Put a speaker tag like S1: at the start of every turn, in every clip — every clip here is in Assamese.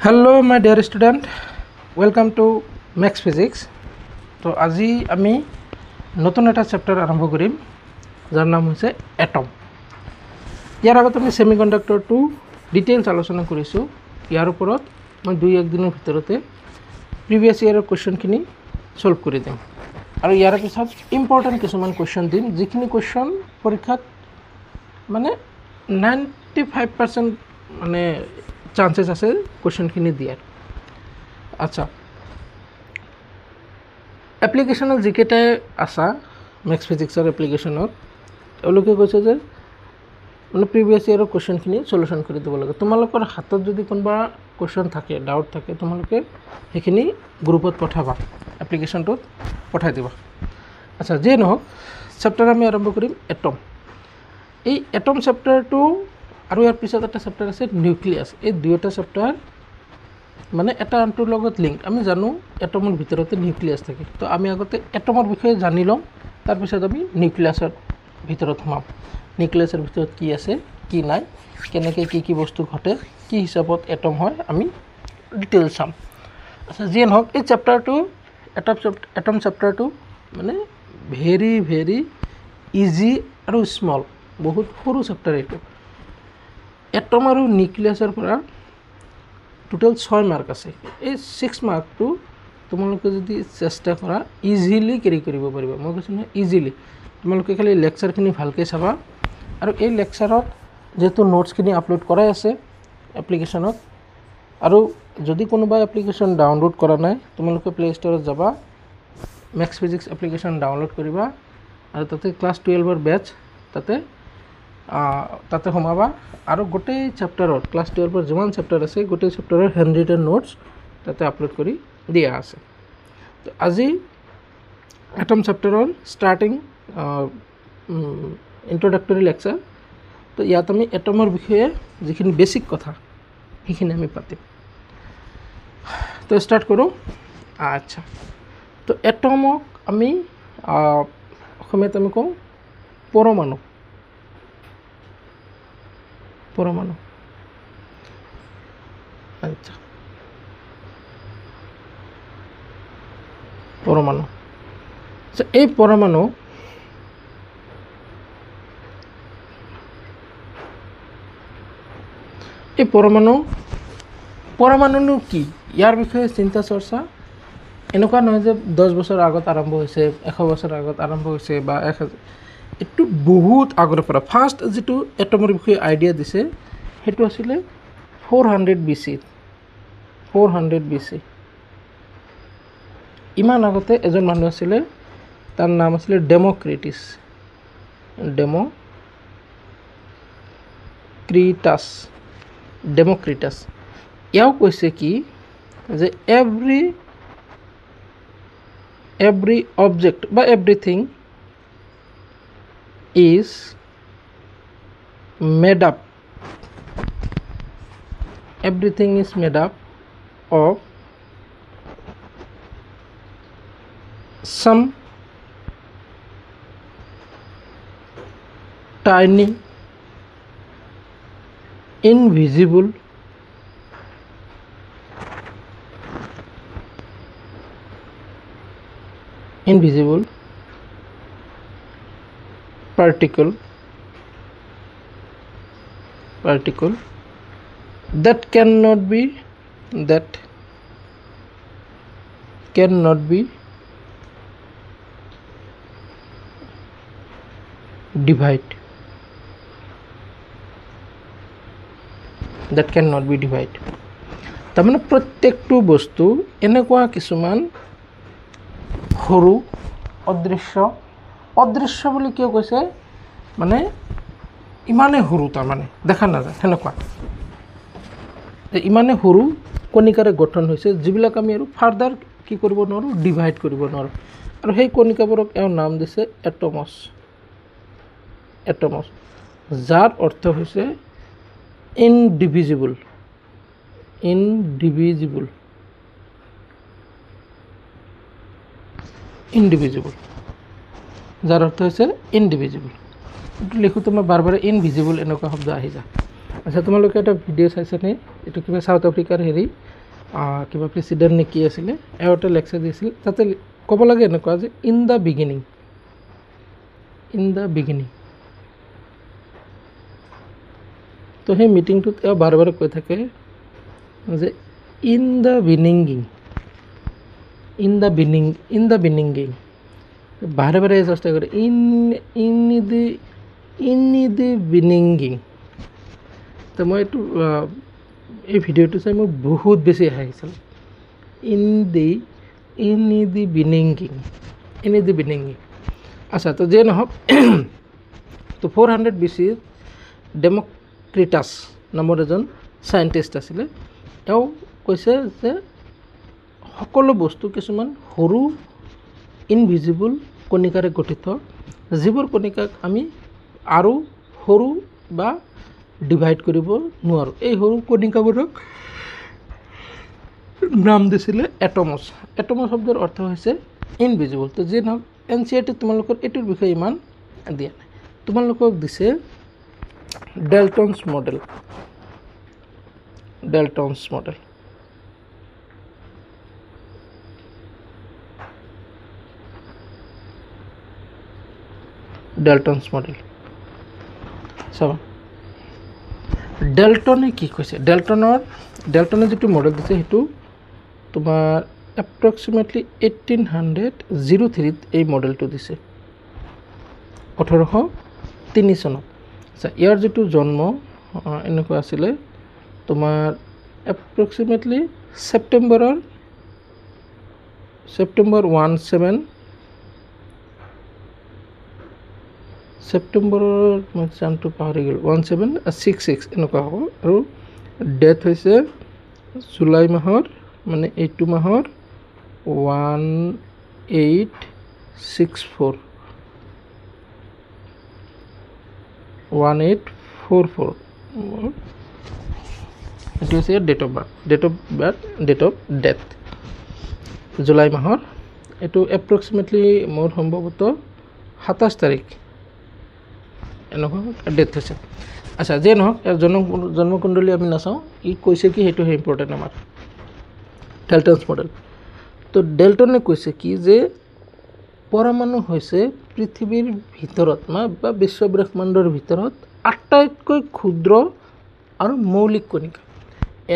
S1: Hello my dear student, welcome to Max Physics. তো আজি আমি নতুন এটা চ্যাপ্টার আৰম্ভ কৰিম যাৰ নাম হৈছে এটম। ইয়াৰ আগত আমি সেমিকন্ডাক্টৰ টু ডিটেইলছ আলোচনা কৰিছো। ইয়াৰ ওপৰত মই 2-1 দিনৰ ভিতৰতে প্ৰিভিয়াস ইয়াৰৰ কোৱেশ্চনখিনি সলভ কৰি দিম আৰু ইয়াৰ পিছত ইম্পৰ্টেন্ট কিছুমান কোৱেশ্চন দিম যিখিনি কোৱেশ্চন পৰীক্ষাত মানে 95% মানে চান্সেস আছে কোৱেশ্চনখিনি দিয়াৰ। আচ্ছা, এপ্লিকেশনত যিকেইটা আছে মেক্স ফিজিক্সৰ এপ্লিকেশনত তেওঁলোকে কৈছে যে মানে প্ৰিভিয়াস ইয়াৰৰ কোৱেশ্চনখিনি সলিউশন কৰি দিব লাগে। তোমালোকৰ হাতত যদি কোনবা কোৱেশ্চন থাকে, ডাউট থাকে, তোমালোকে সেইখিনি গ্ৰুপত পঠাবা, এপ্লিকেশনটোত পঠাই দিবা। আচ্ছা, যে নহওক চেপ্টাৰ আমি আৰম্ভ কৰিম এটম। এই এটম চেপ্টাৰটো আৰু ইয়াৰ পিছত এটা চেপ্টাৰ আছে নিউক্লিয়াছ। এই দুয়োটা চেপ্টাৰ মানে এটা আনটোৰ লগত লিংক। আমি জানো এটমৰ ভিতৰতে নিউক্লিয়াছ থাকে, তো আমি আগতে এটমৰ বিষয়ে জানি লওঁ, তাৰপিছত আমি নিউক্লিয়াছৰ ভিতৰত সোমাম। নিউক্লিয়াছৰ ভিতৰত কি আছে, কি নাই, কেনেকৈ কি বস্তু ঘটে, কি হিচাপত এটম হয়, আমি ডিটেইলছ চাম। আচ্ছা, যিয়ে নহওক এই চেপ্টাৰটো এটম চেপ্টাৰটো মানে ভেৰি ইজি আৰু স্মল, বহুত সৰু চেপ্টাৰ এইটো। এটম আৰু নিউক্লিয়াছৰ পৰা টোটেল 6 মাৰ্ক আছে। এই 6 মাৰ্কটো তোমালোকে যদি চেষ্টা কৰা ইজিলি কেৰি কৰিব পাৰিবা। মই কৈছোঁ নহয় ইজিলি, তোমালোকে খালি লেকচাৰখিনি ভালকৈ চাবা আৰু এই লেকচাৰত যেহেতু নোটছখিনি আপলোড কৰাই আছে এপ্লিকেশ্যনত, আৰু যদি কোনোবা এপ্লিকেশ্যন ডাউনলোড কৰা নাই তোমালোকে প্লে ষ্টৰত যাবা, মেক্স ফিজিক্স এপ্লিকেশ্যন ডাউনলোড কৰিবা আৰু তাতে ক্লাছ 12ৰ বেচ তাতে সোমাবা আৰু গোটেই চেপ্টাৰৰ ক্লাছ 12ৰ যিমান চেপ্টাৰ আছে গোটেই চেপ্টাৰৰ হেণ্ড ৰিটেন নোটছ তাতে আপলোড কৰি দিয়া আছে। তো আজি এটম চেপ্টাৰৰ ষ্টাৰ্টিং ইন্ট্ৰডাক্টৰী লেকচাৰ। তো ইয়াত আমি এটমৰ বিষয়ে যিখিনি বেছিক কথা সেইখিনি আমি পাতিম। তো ষ্টাৰ্ট কৰোঁ। আচ্ছা, তো এটমক আমি অসমীয়াত আমি কওঁ পৰমাণু। আচ্ছা, পৰমাণু। এই পৰমাণুনো কি, ইয়াৰ বিষয়ে চিন্তা চৰ্চা এনেকুৱা নহয় যে 10 বছৰ আগত আৰম্ভ হৈছে, 100 বছৰ আগত আৰম্ভ হৈছে বা 1000। এইটো বহুত আগৰ পৰা ফাৰ্ষ্ট যিটো এটমৰ বিষয়ে আইডিয়া দিছে সেইটো আছিলে 400 BC। ইমান আগতে এজন মানুহ আছিলে, তাৰ নাম আছিলে ডেমক্ৰিটাছ। এওঁ কৈছে কি যে এভৰি অবজেক্ট বা everything is made up, everything is made up of some tiny invisible particle that cannot be divide. তাৰমানে প্ৰত্যেকটো বস্তু এনেকুৱা কিছুমান সৰু অদৃশ্য বুলি কিয় কৈছে, মানে ইমানে সৰু, তাৰমানে দেখা নাযায়, সেনেকুৱা ইমানে সৰু কণিকাৰে গঠন হৈছে যিবিলাক আমি আৰু ফাৰ্দাৰ কি কৰিব নোৱাৰোঁ, ডিভাইড কৰিব নোৱাৰোঁ। আৰু সেই কণিকাবোৰক এওঁ নাম দিছে এটমছ, যাৰ অৰ্থ হৈছে ইনডিভিজিবল। যাৰ অৰ্থ হৈছে ইনডিভিজিবল। এইটো লিখোঁতে মই বাৰ ইনভিজিবল এনেকুৱা শব্দ আহি যায়। আচ্ছা, তোমালোকে এটা ভিডিঅ' চাইছানে, এইটো কিবা সাউথ আফ্ৰিকাৰ কিবা প্ৰেচিডেণ্ট নে কি আছিলে এওঁ এটা লেকচাৰ দিছিল তাতে ক'ব লাগে এনেকুৱা যে ইন দ্য বিগিনিং তো সেই মিটিংটোত এওঁ বাৰে বাৰে কৈ থাকে যে ইন দ্য বিনিংগিং বাৰে বাৰে চেষ্টা কৰে ইন দি বিনিংগিং। তো মই এইটো এই ভিডিঅ'টো চাই মোৰ বহুত বেছি হাঁহিছিল। ইন দি বিনিংগিং আচ্ছা তো যিয়ে নহওক তো 400 BC ডেমক্ৰিটাছ নামৰ এজন চাইণ্টিষ্ট আছিলে। তেওঁ কৈছে যে সকলো বস্তু কিছুমান সৰু ইনভিজিবল কণিকাৰে গঠিত, যিবোৰ কণিকাক আমি আৰু সৰু বা ডিভাইড কৰিব নোৱাৰোঁ। এই সৰু কণিকাবোৰক নাম দিছিলে এটমছ। শব্দৰ অৰ্থ হৈছে ইনভিজিবল। তো যিয়ে নহওক NCERT তোমালোকৰ এইটোৰ বিষয়ে ইমান দিয়া নাই, তোমালোকক দিছে ডেল্টনছ মডেল। চাবা ডেল্টনে কি কৈছে। ডেল্টনে যিটো মডেল দিছে সেইটো তোমাৰ এপ্ৰক্সিমেটলি 1803 এই মডেলটো দিছে, 1803 চনত। আচ্ছা ইয়াৰ যিটো জন্ম এনেকুৱা আছিলে তোমাৰ এপ্ৰক্সিমেটলি ছেপ্টেম্বৰ 17 মই চানটো পাহৰি গ'লোঁ 1766 এনেকুৱা হ'ব। আৰু ডেথ হৈছে জুলাই মাহৰ মানে এইটো মাহৰ 1844 এইটো হৈছে ডেট অফ ডেথ জুলাই মাহৰ। এইটো এপ্ৰক্সিমেটলি মোৰ সম্ভৱতঃ 27 তাৰিখ এনেকুৱা ডেথ হৈছে। আচ্ছা যিয়ে নহওক ইয়াৰ জন্মকুণ্ডলী আমি নাচাওঁ, ই কৈছে কি সেইটোহে ইম্পৰ্টেণ্ট আমাৰ ডেল্টনছ মডেল। তো ডেল্টনে কৈছে কি যে পৰমাণু হৈছে পৃথিৱীৰ ভিতৰত বা বিশ্বব্ৰহ্মাণ্ডৰ ভিতৰত আটাইতকৈ ক্ষুদ্ৰ আৰু মৌলিক কণিকা।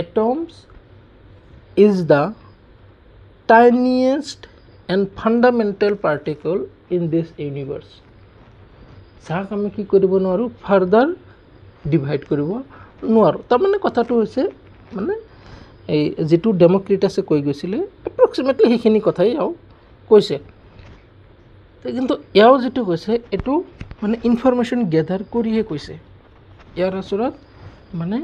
S1: Atoms is the tiniest and fundamental particle in this universe. যাক আমি কি কৰিব নোৱাৰোঁ, ফাৰ্দাৰ ডিভাইড কৰিব নোৱাৰোঁ। তাৰমানে কথাটো হৈছে মানে এই যিটো ডেমক্ৰিটাছে কৈ গৈছিলে এপ্ৰক্সিমেটলি সেইখিনি কথাই এওঁ কৈছে। কিন্তু এওঁ যিটো কৈছে এইটো মানে ইনফৰমেশ্যন গেডাৰ কৰিহে কৈছে। ইয়াৰ ওচৰত মানে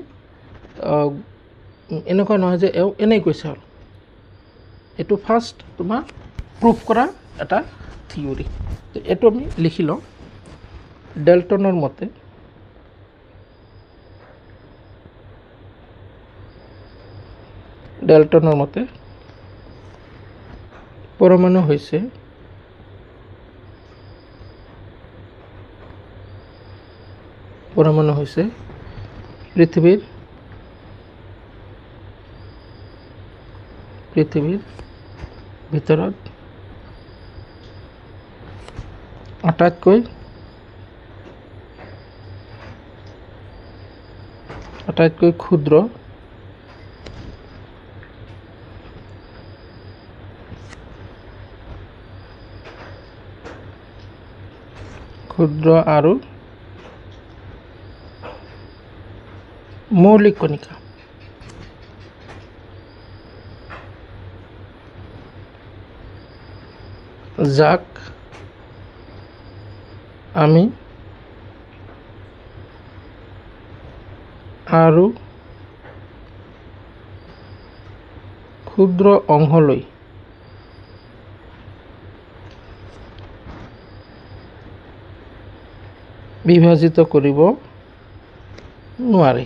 S1: এনেকুৱা নহয় যে এওঁ এনেই কৈছে আৰু এইটো ফাৰ্ষ্ট তোমাৰ প্ৰুফ কৰা এটা থিয়ৰী। এইটো আমি লিখি লওঁ। ডেল্টনৰ মতে পৰমাণু হৈছে পৃথিৱীৰ ভিতৰত আটাইতকৈ ক্ষুদ্ৰ আৰু মৌলিক কণিকা। যাক আমি আৰু ক্ষুদ্ৰ অংশলৈ বিভাজিত কৰিব নোৱাৰে।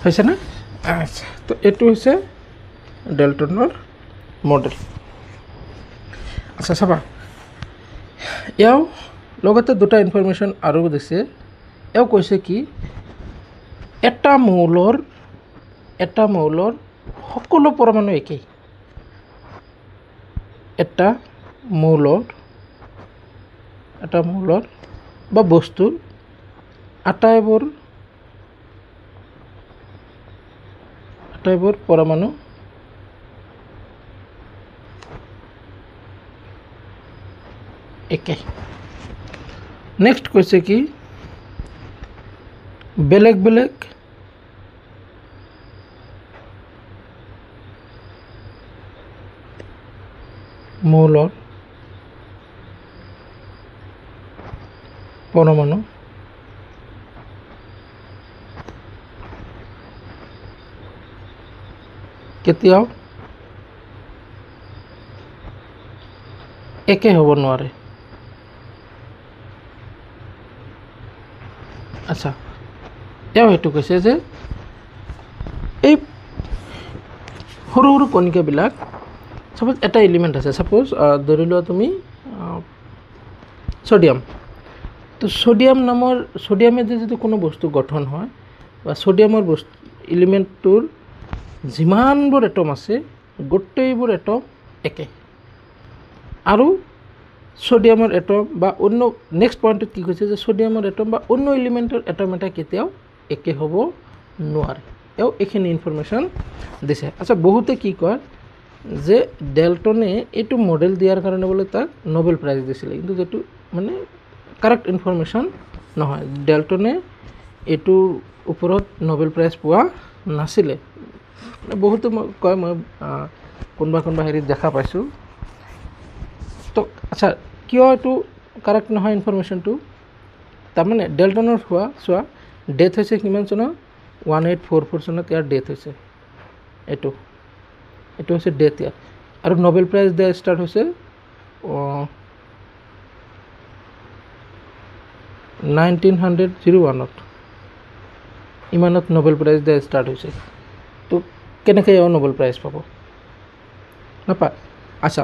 S1: হৈছে না? আচ্ছা তো এইটো হৈছে ডেল্টনৰ মডেল। আচ্ছা চাবা এওঁ লগতে দুটা ইনফৰমেশ্যন আৰু দিছে এও কৈছে কি এটা মৌলৰ সকলো পৰমাণু একেই এটা মৌলৰ বা বস্তুৰ আটাইবোৰ পৰমাণু একে নেক্সট কৈছে কি বেলেগ বেলেগ মৌলৰ পৰমাণু কেতিয়াও একে হ'ব নোৱাৰে আচ্ছা এও সেইটো কৈছে যে এই সৰু সৰু কণিকাবিলাক সাপোজ এটা এলিমেন্ট আছে সাপোজ ধৰি লোৱা তুমি সোডিয়াম তো সোডিয়ামে যদি কোনো বস্তু গঠন হয় বা সোডিয়ামৰ বস্তু এলিমেন্টটোৰ যিমানবোৰ এটম আছে গোটেইবোৰ এটম একে আৰু সোডিয়ামৰ এটম বা অন্য নেক্সট পইণ্টত কি কৈছে যে সোডিয়ামৰ এটম বা অন্য এলিমেন্টৰ এটম এটা কেতিয়াও একে হ'ব নোৱাৰে এও এইখিনি ইনফৰমেশ্যন দিছে আচ্ছা বহুতে কি কয় যে ডেল্টনে এইটো মডেল দিয়াৰ কাৰণে বোলে তাক নোবেল প্ৰাইজ দিছিলে কিন্তু যেটো মানে কাৰেক্ট ইনফৰমেশ্যন নহয় ডেল্টনে এইটো ওপৰত নোবেল প্ৰাইজ পোৱা নাছিলে বহুতে কয় মই কোনবা হেৰিত দেখা পাইছোঁ তো আচ্ছা কিয় এইটো কাৰেক্ট নহয় ইনফৰমেশ্যনটো তাৰমানে ডেল্টনৰ চোৱা ডেথ হৈছে কিমান চনত 1844 চনত ইয়াৰ ডেথ হৈছে এইটো হৈছে ডেথ ইয়াৰ আৰু নোবেল প্ৰাইজ দিয়া ষ্টাৰ্ট হৈছে 1901ত ইমানত নোবেল প্ৰাইজ দিয়া ষ্টাৰ্ট হৈছে তো কেনেকৈ এও নোবেল প্ৰাইজ পাব নাপায় আচ্ছা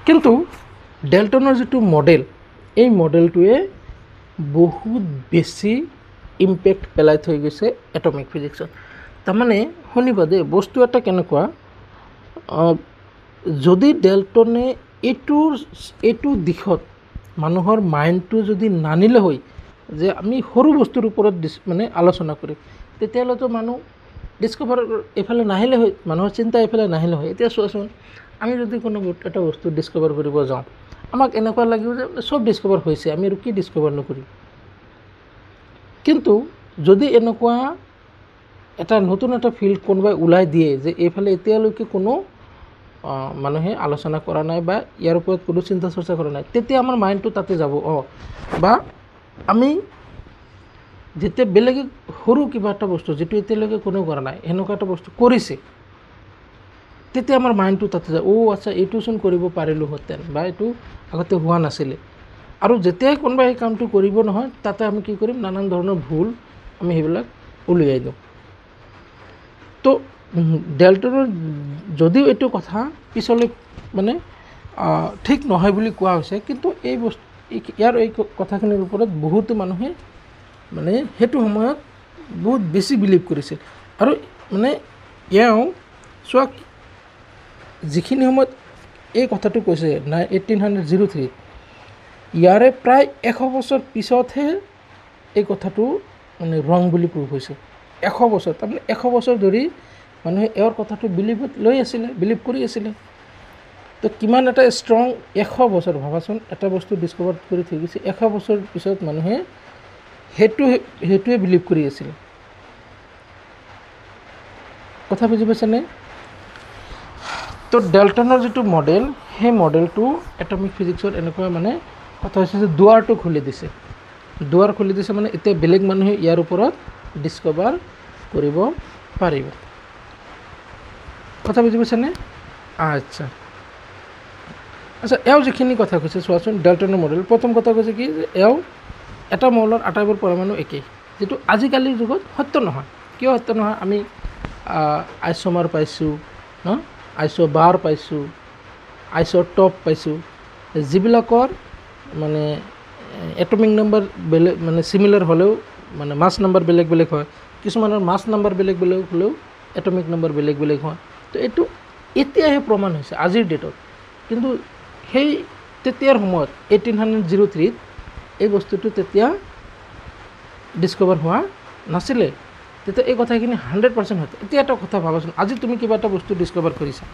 S1: কিন্তু ডেল্টনৰ যিটো মডেল এই মডেলটোৱে বহুত বেছি ইম্পেক্ট পেলাই থৈ গৈছে এটমিক ফিজিক্সত তাৰমানে শুনিবা দে বস্তু এটা কেনেকুৱা যদি ডেল্টনে এইটো দিশত মানুহৰ মাইণ্ডটো যদি নানিলে হয় যে আমি সৰু বস্তুৰ ওপৰত মানে আলোচনা কৰিম তেতিয়াহ'লেতো মানুহ ডিস্কভাৰ এইফালে নাহিলে হয় মানুহৰ চিন্তা এইফালে নাহিলে হয় এতিয়া চোৱাচোন আমি যদি কোনো এটা বস্তু ডিস্কভাৰ কৰিব যাওঁ আমাক এনেকুৱা লাগিব যে সব ডিস্কভাৰ হৈছে আমি আৰু কি ডিস্কভাৰ নকৰিম কিন্তু যদি এনেকুৱা এটা নতুন এটা ফিল্ড কোনোবাই ওলাই দিয়ে যে এইফালে এতিয়ালৈকে কোনো মানুহে আলোচনা কৰা নাই বা ইয়াৰ ওপৰত কোনো চিন্তা চৰ্চা কৰা নাই তেতিয়া আমাৰ মাইণ্ডটো তাতে যাব বা আমি যেতিয়া বেলেগে সৰু কিবা এটা বস্তু যেটো এতিয়ালৈকে কোনো কৰা নাই এনেকুৱা এটা বস্তু কৰিছে তেতিয়া আমাৰ মাইণ্ডটো তাতে যায় আচ্ছা এইটোচোন কৰিব পাৰিলোহেঁতেন বা এইটো আগতে হোৱা নাছিলে আৰু যেতিয়াই কোনোবাই এই কামটো কৰিব নহয় তাতে আমি কি কৰিম নানান ধৰণৰ ভুল আমি সেইবিলাক উলিয়াই দিওঁ তো ডেল্টনৰ যদিও এইটো কথা পিছলৈ মানে ঠিক নহয় বুলি কোৱা হৈছে কিন্তু এই বস্তু ইয়াৰ এই কথাখিনিৰ ওপৰত বহুতো মানুহে মানে সেইটো সময়ত বহুত বেছি বিলিভ কৰিছিল আৰু মানে এওঁ চোৱা যিখিনি সময়ত এই কথাটো কৈছে 1803 ইয়াৰে প্ৰায় 100 বছৰ পিছতহে এই কথাটো মানে ৰং বুলি প্ৰুভ হৈছে 100 বছৰ তাৰমানে 100 বছৰ ধৰি মানুহে এওঁৰ কথাটো বিলিভ কৰি আছিলে তো কিমান এটা ষ্ট্ৰং 100 বছৰ ভাবাচোন এটা বস্তু ডিস্কভাৰ কৰি থৈ গৈছে 100 বছৰ পিছত মানুহে সেইটোৱে বিলিভ কৰি আছিল কথা বুজি পাইছেনে তো ডেল্টনৰ যিটো মডেল সেই মডেলটো এটমিক ফিজিক্সৰ এনেকুৱা মানে কথা হৈছে যে দুৱাৰটো খুলি দিছে মানে এতিয়া বেলেগ মানুহে ইয়াৰ ওপৰত ডিস্কভাৰ কৰিব পাৰিব কথা বুজি পাইছেনে আচ্ছা এও যিখিনি কথা কৈছে চোৱাচোন ডেল্টনৰ মডেল প্ৰথম কথা কৈছে কি যে এও এটা মৌলৰ আটাইবোৰ পৰমাণু একেই যেটো আজিকালিৰ যুগত সত্য নহয় কিয় সত্য নহয় আমি আইসোমাৰ পাইছোঁ আইসোবাৰ পাইছোঁ আইসোটপ পাইছোঁ যিবিলাকৰ মানে এটমিক নাম্বাৰ বেলেগ মানে চিমিলাৰ হ'লেও মানে মাছ নাম্বাৰ বেলেগ বেলেগ হয়, কিছুমানৰ মাছ নাম্বাৰ বেলেগ বেলেগ হ'লেও এটমিক নাম্বাৰ বেলেগ বেলেগ হয়। তো এইটো এতিয়াহে প্ৰমাণ হৈছে আজিৰ ডেটত, কিন্তু সেই তেতিয়াৰ সময়ত 1803 এই বস্তুটো তেতিয়া ডিছকভাৰ হোৱা নাছিলে। তেতিয়া এই কথাখিনি 100% হয়। এতিয়া এটা কথা ভাবাচোন, আজি তুমি কিবা এটা বস্তু ডিছকভাৰ কৰিছা,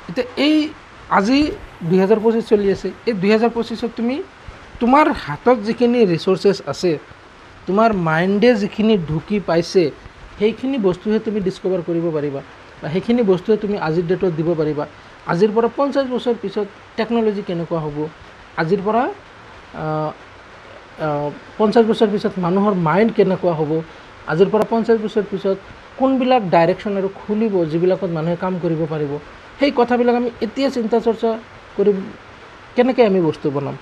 S1: এতিয়া এই আজি 2025 চলি আছে, এই 2025ত তুমি তোমাৰ হাতত যিখিনি ৰিচোৰ্চেছ আছে, তোমাৰ মাইণ্ডে যিখিনি ঢুকি পাইছে, সেইখিনি বস্তুহে তুমি ডিছকভাৰ কৰিব পাৰিবা, বা সেইখিনি বস্তুহে তুমি আজিৰ ডেটত দিব পাৰিবা। আজিৰ পৰা 50 বছৰ পিছত টেকন'লজি কেনেকুৱা হ'ব, আজিৰ পৰা 50 বছৰ পিছত মানুহৰ মাইণ্ড কেনেকুৱা হ'ব, আজিৰ পৰা 50 বছৰ পিছত কোনবিলাক ডাইৰেকশ্যন আৰু খুলিব যিবিলাকত মানুহে কাম কৰিব পাৰিব, সেই কথাবিলাক আমি এতিয়া চিন্তা চৰ্চা কৰি কেনেকৈ আমি বস্তু বনাম।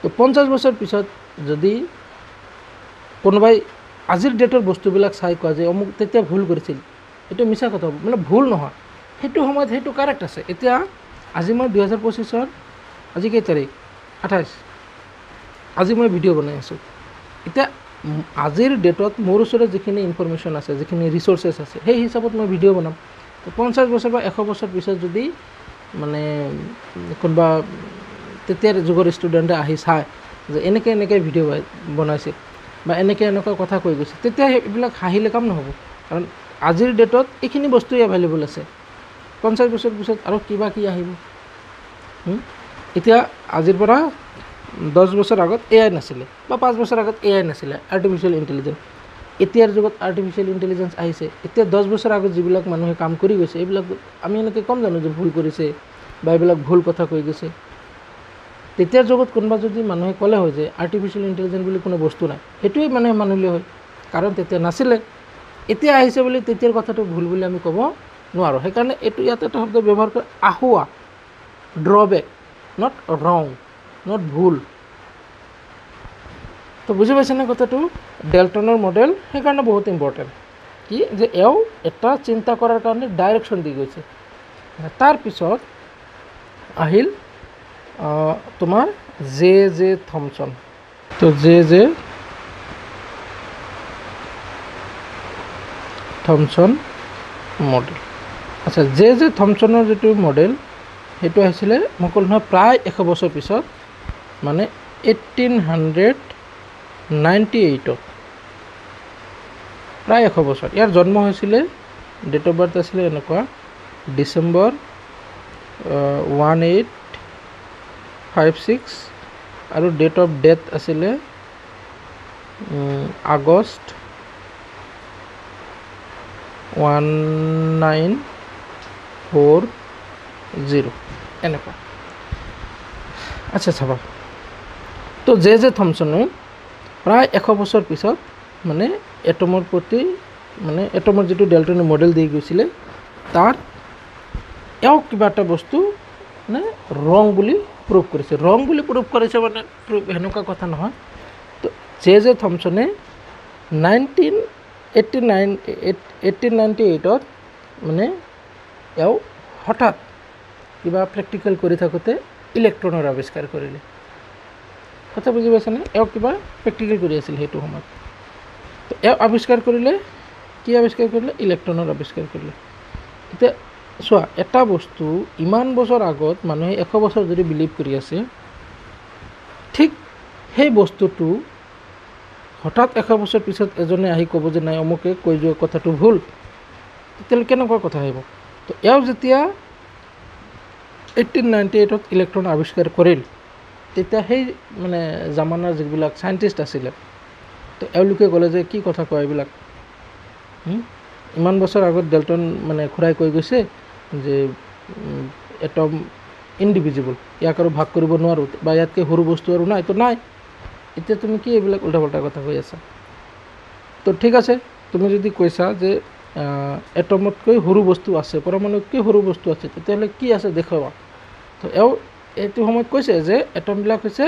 S1: তো 50 বছৰ পিছত যদি কোনোবাই আজিৰ ডেটৰ বস্তুবিলাক চাই কোৱা যে অমুক তেতিয়া ভুল কৰিছিল, এইটো মিছা কথা হ'ব, মানে ভুল নহয়, সেইটো সময়ত সেইটো কাৰেক্ট আছে। এতিয়া আজি মই 2025 আজি কেই তাৰিখ 28, আজি মই ভিডিঅ' বনাই আছোঁ। এতিয়া আজিৰ ডেটত মোৰ ওচৰত যিখিনি ইনফৰমেশ্যন আছে, যিখিনি ৰিচোৰ্চেছ আছে, সেই হিচাপত মই ভিডিঅ' বনাম। তো 50 বছৰ বা 100 বছৰ পিছত যদি মানে কোনোবা তেতিয়াৰ যুগৰ ষ্টুডেণ্টে আহি চায় যে এনেকৈ এনেকৈ ভিডিঅ' বনাইছে বা এনেকুৱা কথা কৈ গৈছে, তেতিয়া সেইবিলাক হাঁহিলে কাম নহ'ব, কাৰণ আজিৰ ডেটত এইখিনি বস্তুৱেই এভেইলেবল আছে। 50 বছৰ পিছত আৰু কিবা কি আহিব। এতিয়া আজিৰ পৰা 10 বছৰ আগত AI নাছিলে, বা 5 বছৰ আগত AI নাছিলে, আৰ্টিফিচিয়েল ইণ্টেলিজেঞ্চ। এতিয়াৰ যুগত আৰ্টিফিচিয়েল ইণ্টেলিজেঞ্চ আহিছে। এতিয়া 10 বছৰ আগত যিবিলাক মানুহে কাম কৰি গৈছে, এইবিলাক আমি এনেকৈ কম জানো যে ভুল কৰিছে বা এইবিলাক ভুল কথা কৈ গৈছে। তেতিয়াৰ যুগত কোনোবা যদি মানুহে ক'লে হয় যে আৰ্টিফিচিয়েল ইণ্টেলিজেঞ্চ বুলি কোনো বস্তু নাই, সেইটোৱে মানুহে মানিলে হয়, কাৰণ তেতিয়া নাছিলে। এতিয়া আহিছে বুলি তেতিয়াৰ কথাটো ভুল বুলি আমি ক'ব নোৱাৰোঁ। সেইকাৰণে এইটো ইয়াত এটা শব্দ ব্যৱহাৰ কৰে, আহুৱা, ড্ৰবেক, নট ৰং, নট ভুল। তো বুজি পাইছেনে কথাটো? ডেল্টনৰ মডেল সেইকাৰণে বহুত ইম্পৰ্টেণ্ট, কি যে এওঁ এটা চিন্তা কৰাৰ কাৰণে ডাইৰেকশ্যন দি গৈছে। তাৰপিছত আহিল তোমাৰ জে থমছন। তো জে থমছন মডেল। আচ্ছা, জে থমছনৰ যিটো মডেল, সেইটো আহিছিলে মই ক'লো নহয় প্ৰায় 100 বছৰ পিছত, মানে 1898ত, প্ৰায় 100 বছৰ। ইয়াৰ জন্ম হৈছিলে, ডেট অফ বাৰ্থ আছিলে এনেকুৱা, ডিচেম্বৰ 1856, আৰু ডেট অফ ডেথ আছিলে আগষ্ট 1940, এনেকুৱা। আচ্ছা চাবা, তো জে থমছনে প্ৰায় 100 বছৰ পিছত মানে এটমৰ প্ৰতি মানে এটমৰ যিটো ডেল্টনৰ মডেল দি গৈছিলে, তাত এওঁ কিবা এটা বস্তু মানে ৰং বুলি প্ৰুভ কৰিছে। ৰং বুলি প্ৰুভ কৰিছে মানে প্ৰুভ সেনেকুৱা কথা নহয়। তো জে থমছনে 1898ত মানে এওঁ হঠাৎ কিবা প্ৰেক্টিকেল কৰি থাকোঁতে ইলেক্ট্ৰনৰ আৱিষ্কাৰ কৰিলে। কথা বুজি পাইছেনে? এওঁ কিবা প্ৰেক্টিকেল কৰি আছিল সেইটো সময়ত। তো এওঁ আৱিষ্কাৰ কৰিলে, কি আৱিষ্কাৰ কৰিলে? ইলেক্ট্ৰনৰ আৱিষ্কাৰ কৰিলে। এতিয়া চোৱা, এটা বস্তু ইমান বছৰ আগত মানুহে 100 বছৰ যদি বিলিভ কৰি আছে, ঠিক সেই বস্তুটো হঠাৎ 100 বছৰ পিছত এজনে আহি ক'ব যে নাই অমুকে কৈ যোৱা কথাটো ভুল, তেতিয়াহ'লে কেনেকুৱা কথা আহিব? তো এওঁ যেতিয়া 1898ত ইলেক্ট্ৰন আৱিষ্কাৰ কৰিল, তেতিয়া সেই মানে জামানাৰ যিবিলাক চাইণ্টিষ্ট আছিলে, তো এওঁলোকে ক'লে যে কি কথা কয় এইবিলাক, ইমান বছৰ আগত ডেল্টন মানে খুৰাই কৈ গৈছে যে এটম ইনডিভিজিবল, ইয়াক আৰু ভাগ কৰিব নোৱাৰোঁ, বা ইয়াতকৈ সৰু বস্তু আৰু নাই, তো নাই, এতিয়া তুমি কি এইবিলাক উল্টা পাল্টা কথা কৈ আছা? তো ঠিক আছে, তুমি যদি কৈছা যে এটমতকৈ সৰু বস্তু আছে, পৰমাণুতকৈ সৰু বস্তু আছে, তেতিয়াহ'লে কি আছে দেখুওৱা। তো এওঁ এইটো সময়ত কৈছে যে এটমবিলাক হৈছে,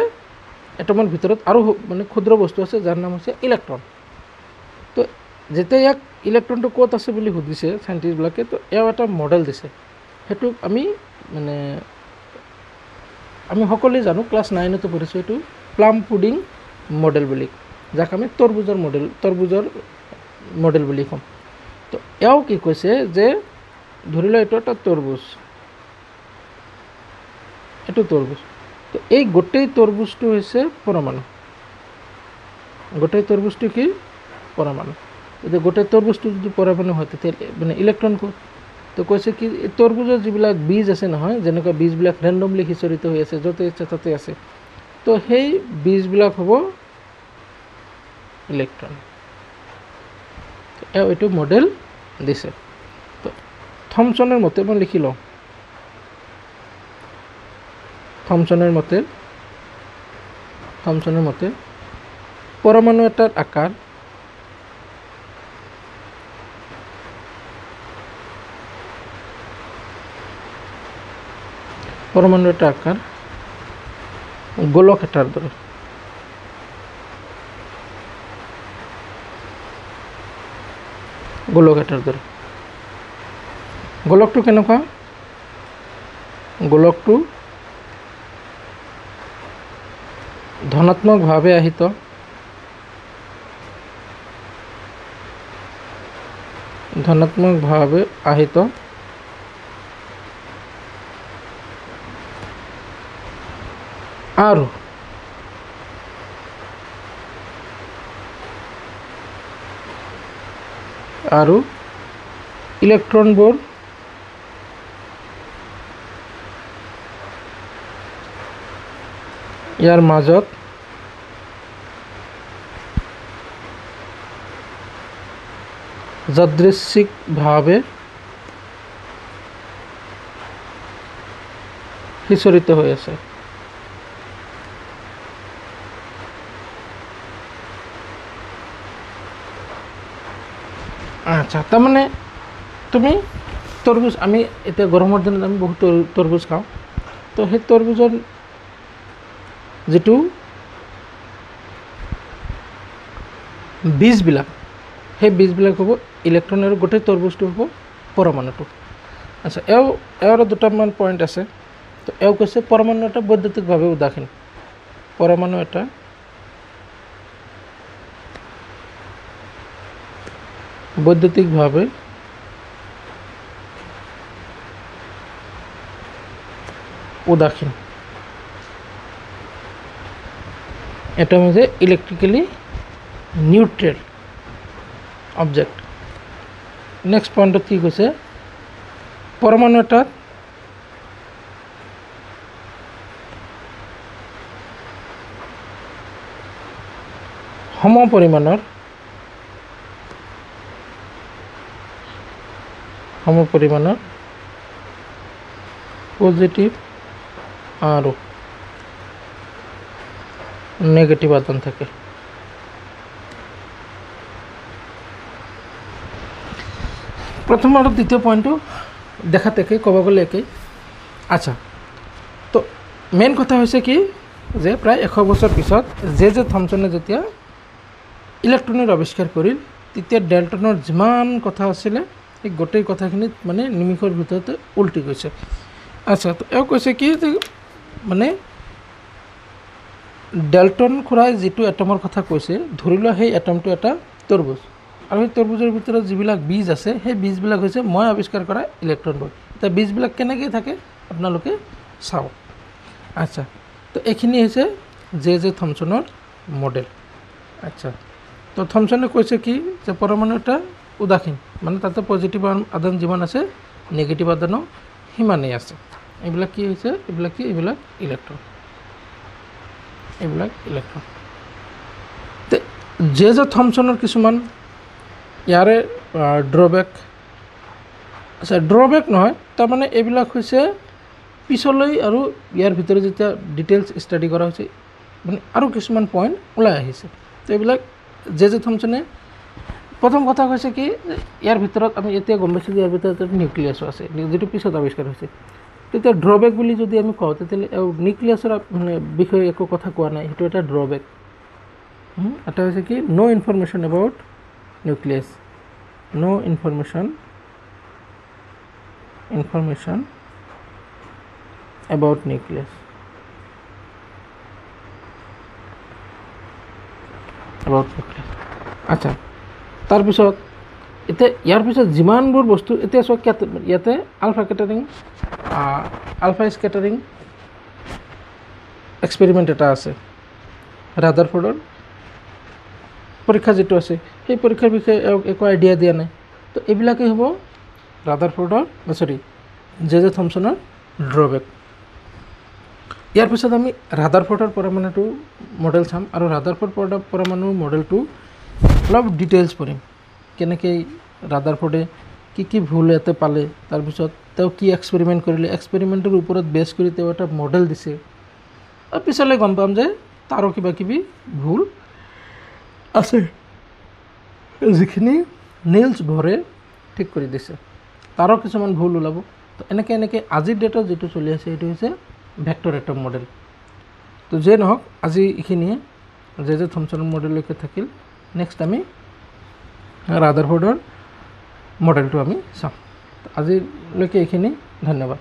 S1: এটমৰ ভিতৰত আৰু মানে ক্ষুদ্ৰ বস্তু আছে যাৰ নাম হৈছে ইলেক্ট্ৰন। তো যেতিয়া ইয়াক ইলেক্ট্ৰনটো ক'ত আছে বুলি সুধিছে চাইণ্টিষ্টবিলাকে, তো এওঁ এটা মডেল দিছে। সেইটোক আমি সকলোৱে জানো, ক্লাছ 9তো পঢ়িছোঁ, এইটো প্লাম পুডিং মডেল বুলি, যাক আমি তৰবুজৰ মডেল বুলি ক'ম। তো এওঁ কি কৈছে যে ধৰি লওক এইটো এটা তৰবুজ, এইটো তৰবুজ। তো এই গোটেই তৰবুজটো হৈছে পৰমাণু, গোটেই তৰবুজটো কি পৰমাণু। যদি গোটেই তৰবুজটো যদি পৰমাণু হয় তেতিয়া মানে ইলেক্ট্ৰন ক'ত? তো কৈছে কি এই তৰবুজৰ যিবিলাক বীজ আছে নহয়, যেনেকুৱা বীজবিলাক ৰেণ্ডমলি সিঁচৰিত হৈ আছে, য'তে ইচ্ছা তাতে আছে, তো সেই বীজবিলাক হ'ব ইলেক্ট্ৰন। এওঁ এইটো মডেল দিছে। তো থমছনৰ মতে মই লিখি লওঁ, থমছনৰ মতে পৰমাণু এটাৰ আকাৰ গোলক এটাৰ দৰে। গোলকটো কেনেকুৱা? গোলকটো ধনাত্মকভাৱে আহিত আৰু ইলেক্ট্ৰনবোৰ ইয়াৰ মাজত যাদৃচ্ছিকভাৱে সিঁচৰিত হৈ আছে। আচ্ছা, তাৰমানে তুমি তৰবুজ, আমি এতিয়া গৰমৰ দিনত আমি বহুত তৰবুজ খাওঁ। তো সেই তৰবুজৰ যিটো বীজবিলাক, সেই বীজবিলাক হ'ব ইলেক্ট্ৰন আৰু গোটেই তৰবুজটো হ'ব পৰমাণুটো। আচ্ছা, এওঁৰ দুটামান পইণ্ট আছে। তো এওঁ কৈছে পৰমাণু এটা বৈদ্যুতিকভাৱে উদাসীন। পৰমাণু এটা বৈদ্যুতিকভাৱে উদাসীন। এটা হৈছে ইলেক্ট্ৰিকেলি নিউট্ৰেল অবজেক্ট। নেক্সট পইণ্টত কি কৈছে? পৰমাণু এটাত সমপৰিমাণৰ পজিটিভ আৰু নেগেটিভ আধান থাকে। প্ৰথম আৰু দ্বিতীয় পইণ্টটো দেখাত একেই, ক'ব গ'লে একেই। আচ্ছা, তো মেইন কথা হৈছে কি যে প্ৰায় 100 বছৰ পিছত জে থমছনে যেতিয়া ইলেক্ট্ৰনৰ আৱিষ্কাৰ কৰিল, তেতিয়া ডেল্টনৰ যিমান কথা আছিলে সেই গোটেই কথাখিনিত মানে নিমিষৰ ভিতৰতে উল্টি গৈছে। আচ্ছা, তো এওঁ কৈছে কি যে মানে ডেল্টন খুৰাই যিটো এটমৰ কথা কৈছে, ধৰি লোৱা সেই এটমটো এটা তৰবুজ, আৰু সেই তৰবুজৰ ভিতৰত যিবিলাক বীজ আছে সেই বীজবিলাক হৈছে মই আৱিষ্কাৰ কৰা ইলেক্ট্ৰনবোৰ। এতিয়া বীজবিলাক কেনেকৈ থাকে আপোনালোকে চাওক। আচ্ছা, তো এইখিনি হৈছে জে থমছনৰ মডেল। আচ্ছা, তো থমছনে কৈছে কি যে পৰমাণু এটা উদাসীন, মানে তাতে পজিটিভ আধান যিমান আছে নেগেটিভ আধানো সিমানেই আছে। এইবিলাক কি হৈছে? এইবিলাক ইলেক্ট্ৰন। জে থমছনৰ কিছুমান ইয়াৰে ড্ৰবেক আছে। ড্ৰবেক নহয়, তাৰমানে এইবিলাক হৈছে পিছলৈ আৰু ইয়াৰ ভিতৰত যেতিয়া ডিটেইলছ ষ্টাডি কৰা হৈছে মানে আৰু কিছুমান পইণ্ট ওলাই আহিছে। তো এইবিলাক জে থমছনে প্ৰথম কথা কৈছে কি ইয়াৰ ভিতৰত আমি এতিয়া গম পাইছোঁ যে ইয়াৰ ভিতৰত এটা নিউক্লিয়াছো আছে, যিটো পিছত আৱিষ্কাৰ হৈছে। তেতিয়া ড্ৰবেক বুলি যদি আমি কওঁ, তেতিয়াহ'লে নিউক্লিয়াছৰ মানে বিষয়ে একো কথা কোৱা নাই, সেইটো এটা ড্ৰবেক। এটা হৈছে কি no' information about nucleus, no' information about nucleus. About nucleus আচ্ছা তাৰপিছত এতিয়া ইয়াৰ পিছত যিমানবোৰ বস্তু এতিয়া চোৱা ইয়াতে alpha scattering alpha scattering experiment এটা আছে ৰাদাৰফৰ্ডৰ পৰীক্ষা যিটো আছে সেই পৰীক্ষাৰ বিষয়ে একো আইডিয়া দিয়া নাই তো এইবিলাকেই হ'ব ৰাদাৰফৰ্ডৰ জে থমছনৰ ড্ৰবেক ইয়াৰ পিছত আমি ৰাদাৰফৰ্ডৰ পৰমাণুটো মডেল চাম আৰু ৰাদাৰফৰ্ড পৰমাণুৰ মডেলটো অলপ ডিটেইলছ পঢ়িম কেনেকৈ ৰাদাৰফৰ্ডে কি ভুল ইয়াতে পালে তাৰপিছত তেওঁ কি এক্সপেৰিমেণ্ট কৰিলে এক্সপেৰিমেণ্টৰ ওপৰত বেছ কৰি তেওঁ এটা মডেল দিছে আৰু পিছলৈ গম পাম যে তাৰো কিবা কিবি ভুল আছে যিখিনি নিলছ বৰে ঠিক কৰি দিছে তাৰো কিছুমান ভুল ওলাব তো এনেকৈ আজিৰ ডেটত যিটো চলি আছে এইটো হৈছে ভেক্টৰ এটম মডেল তো যে নহওক আজি এইখিনিয়ে জে থমছনৰ মডেললৈকে থাকিল নেক্সট আমি ৰাদাৰফৰ্ডৰ মডেলটো আমি চাম আজিলৈকে এইখিনি ধন্যবাদ